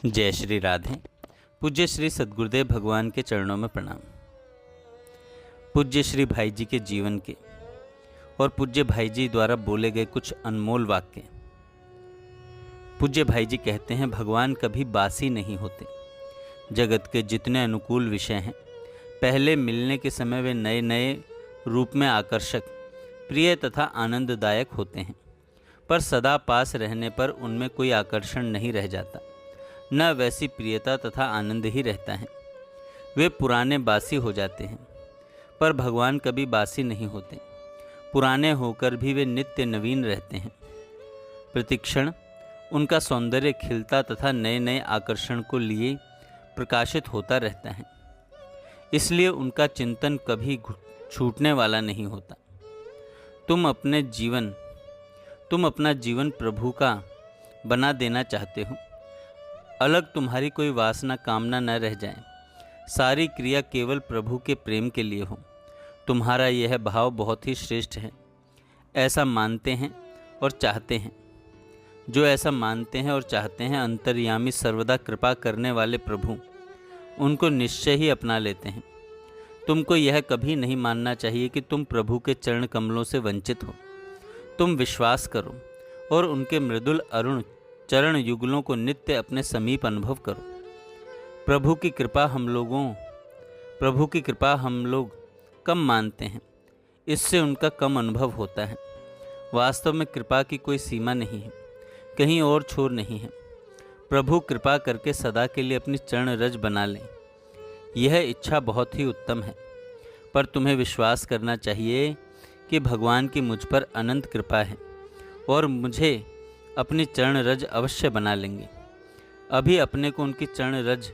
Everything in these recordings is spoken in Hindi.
जय श्री राधे। पूज्य श्री सद्गुरुदेव भगवान के चरणों में प्रणाम। पूज्य श्री भाई जी के जीवन के और पूज्य भाई जी द्वारा बोले गए कुछ अनमोल वाक्य। पूज्य भाई जी कहते हैं, भगवान कभी बासी नहीं होते। जगत के जितने अनुकूल विषय हैं, पहले मिलने के समय वे नए नए रूप में आकर्षक, प्रिय तथा आनंददायक होते हैं, पर सदा पास रहने पर उनमें कोई आकर्षण नहीं रह जाता, न वैसी प्रियता तथा आनंद ही रहता है। वे पुराने बासी हो जाते हैं। पर भगवान कभी बासी नहीं होते। पुराने होकर भी वे नित्य नवीन रहते हैं। प्रतिक्षण उनका सौंदर्य खिलता तथा नए नए आकर्षण को लिए प्रकाशित होता रहता है। इसलिए उनका चिंतन कभी छूटने वाला नहीं होता। तुम अपना जीवन प्रभु का बना देना चाहते हो। अलग तुम्हारी कोई वासना कामना न रह जाए। सारी क्रिया केवल प्रभु के प्रेम के लिए हो। तुम्हारा यह भाव बहुत ही श्रेष्ठ है। ऐसा मानते हैं और चाहते हैं। जो ऐसा मानते हैं और चाहते हैं, अंतर्यामी सर्वदा कृपा करने वाले प्रभु उनको निश्चय ही अपना लेते हैं। तुमको यह कभी नहीं मानना चाहिए कि तुम प्रभु के चरण कमलों से वंचित हो। तुम विश्वास करो और उनके मृदुल अरुण चरण युगलों को नित्य अपने समीप अनुभव करो। प्रभु की कृपा हम लोग कम मानते हैं, इससे उनका कम अनुभव होता है। वास्तव में कृपा की कोई सीमा नहीं है, कहीं और छोर नहीं है। प्रभु कृपा करके सदा के लिए अपनी चरण रज बना लें, यह इच्छा बहुत ही उत्तम है। पर तुम्हें विश्वास करना चाहिए कि भगवान की मुझ पर अनंत कृपा है और मुझे अपनी चरण रज अवश्य बना लेंगे। अभी अपने को उनकी चरण रज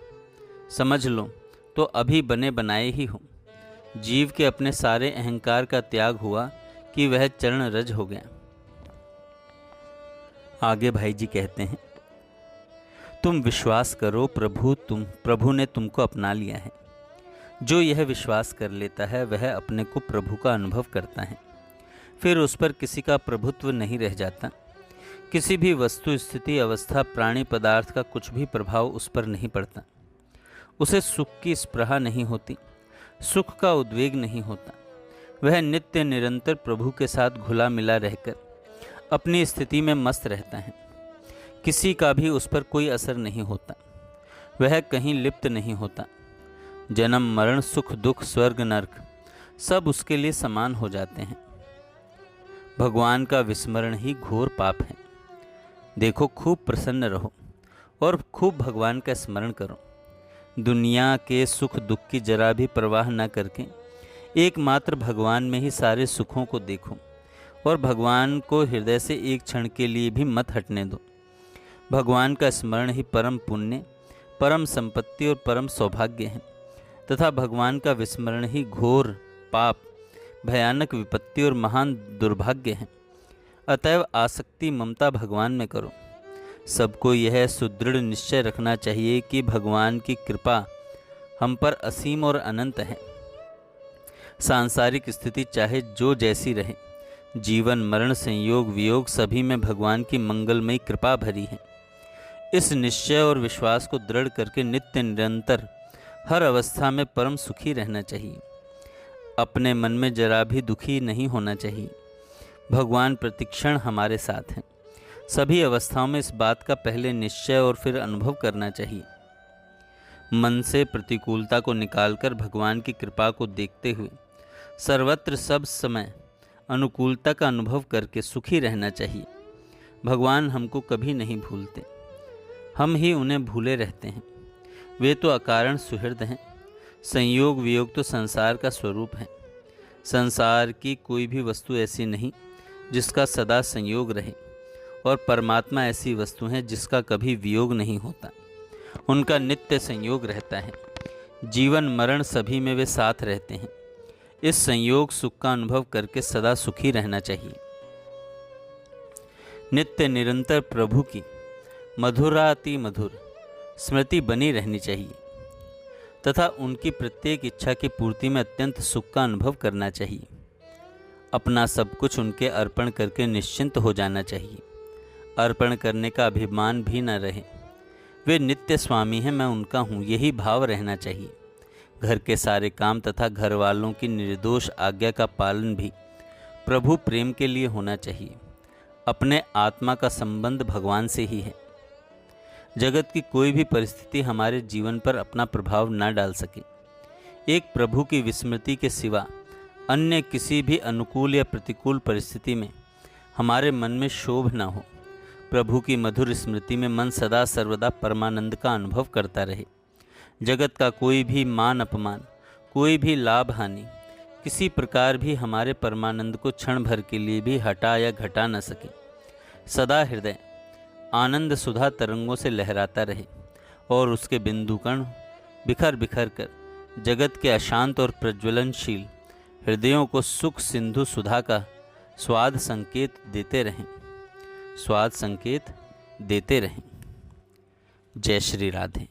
समझ लो तो अभी बने बनाए ही हो। जीव के अपने सारे अहंकार का त्याग हुआ कि वह चरण रज हो गया। आगे भाई जी कहते हैं, तुम विश्वास करो, प्रभु ने तुमको अपना लिया है। जो यह विश्वास कर लेता है वह अपने को प्रभु का अनुभव करता है। फिर उस पर किसी का प्रभुत्व नहीं रह जाता। किसी भी वस्तु, स्थिति, अवस्था, प्राणी, पदार्थ का कुछ भी प्रभाव उस पर नहीं पड़ता। उसे सुख की स्पृहा नहीं होती, सुख का उद्वेग नहीं होता। वह नित्य निरंतर प्रभु के साथ घुला मिला रहकर अपनी स्थिति में मस्त रहता है। किसी का भी उस पर कोई असर नहीं होता। वह कहीं लिप्त नहीं होता। जन्म मरण, सुख दुख, स्वर्ग नरक सब उसके लिए समान हो जाते हैं। भगवान का विस्मरण ही घोर पाप है। देखो, खूब प्रसन्न रहो और खूब भगवान का स्मरण करो। दुनिया के सुख दुख की जरा भी परवाह न करके एकमात्र भगवान में ही सारे सुखों को देखो और भगवान को हृदय से एक क्षण के लिए भी मत हटने दो। भगवान का स्मरण ही परम पुण्य, परम संपत्ति और परम सौभाग्य है तथा भगवान का विस्मरण ही घोर पाप, भयानक विपत्ति और महान दुर्भाग्य है। अतएव आसक्ति ममता भगवान में करो। सबको यह सुदृढ़ निश्चय रखना चाहिए कि भगवान की कृपा हम पर असीम और अनंत है। सांसारिक स्थिति चाहे जो जैसी रहे, जीवन मरण, संयोग वियोग सभी में भगवान की मंगलमयी कृपा भरी है। इस निश्चय और विश्वास को दृढ़ करके नित्य निरंतर हर अवस्था में परम सुखी रहना चाहिए। अपने मन में जरा भी दुखी नहीं होना चाहिए। भगवान प्रतिक्षण हमारे साथ हैं। सभी अवस्थाओं में इस बात का पहले निश्चय और फिर अनुभव करना चाहिए। मन से प्रतिकूलता को निकालकर भगवान की कृपा को देखते हुए सर्वत्र सब समय अनुकूलता का अनुभव करके सुखी रहना चाहिए। भगवान हमको कभी नहीं भूलते, हम ही उन्हें भूले रहते हैं। वे तो अकारण सुहृद हैं। संयोग वियोग तो संसार का स्वरूप है। संसार की कोई भी वस्तु ऐसी नहीं जिसका सदा संयोग रहे, और परमात्मा ऐसी वस्तु है जिसका कभी वियोग नहीं होता। उनका नित्य संयोग रहता है। जीवन मरण सभी में वे साथ रहते हैं। इस संयोग सुख का अनुभव करके सदा सुखी रहना चाहिए। नित्य निरंतर प्रभु की मधुराति मधुर स्मृति बनी रहनी चाहिए तथा उनकी प्रत्येक इच्छा की पूर्ति में अत्यंत सुख का अनुभव करना चाहिए। अपना सब कुछ उनके अर्पण करके निश्चिंत हो जाना चाहिए। अर्पण करने का अभिमान भी न रहे। वे नित्य स्वामी हैं, मैं उनका हूँ, यही भाव रहना चाहिए। घर के सारे काम तथा घर वालों की निर्दोष आज्ञा का पालन भी प्रभु प्रेम के लिए होना चाहिए। अपने आत्मा का संबंध भगवान से ही है। जगत की कोई भी परिस्थिति हमारे जीवन पर अपना प्रभाव न डाल सके। एक प्रभु की विस्मृति के सिवा अन्य किसी भी अनुकूल या प्रतिकूल परिस्थिति में हमारे मन में शोभ न हो। प्रभु की मधुर स्मृति में मन सदा सर्वदा परमानंद का अनुभव करता रहे। जगत का कोई भी मान अपमान, कोई भी लाभ हानि किसी प्रकार भी हमारे परमानंद को क्षण भर के लिए भी हटा या घटा न सके। सदा हृदय आनंद सुधा तरंगों से लहराता रहे और उसके बिंदु कण बिखर बिखर कर जगत के अशांत और प्रज्वलनशील हृदयों को सुख सिंधु सुधा का स्वाद संकेत देते रहें, स्वाद संकेत देते रहें। जय श्री राधे।